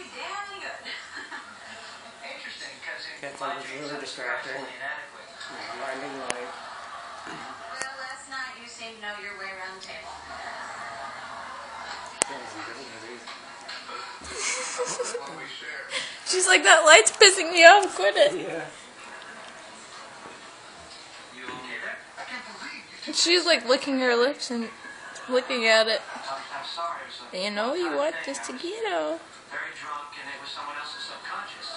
pretty damn good. Interesting, because That's always really distracting. Blinding light. Well, last night you seemed to know your way around the table. She's like, that light's pissing me off, quit it. Yeah. You okay there? I can't believe you. She's like licking her lips and looking at it. I'm sorry. It was a You know, you want this taquito. very drunk, and it was someone else's subconscious.